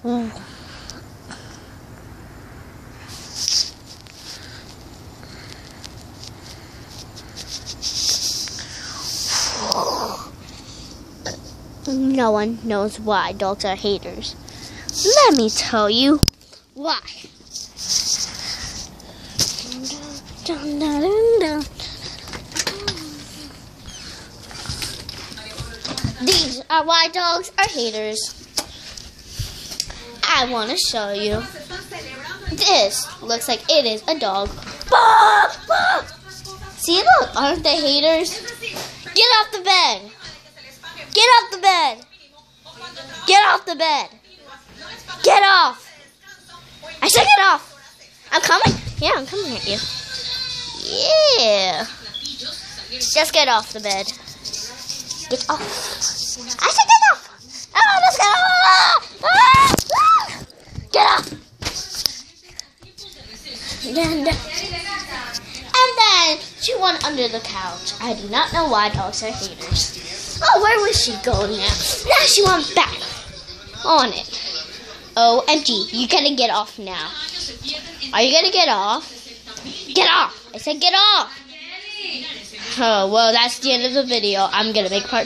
Ooh. No one knows why dogs are haters. Let me tell you why. Dun, dun, dun, dun. These are why dogs are haters. I want to show you. This looks like it is a dog. See, look, aren't they haters? Get off the bed. Get off the bed. Get off the bed. Get off. I said get off. I'm coming. Yeah, I'm coming at you. Yeah. Just get off the bed. Get off. I said get off. Oh, let's go. Get off. And then she went under the couch. I do not know why dogs are haters. Oh, where was she going now? Now she went back on it. OMG, you gotta get off now. Are you gonna get off? Get off! I said get off! Oh, well, that's the end of the video. I'm gonna make part 2.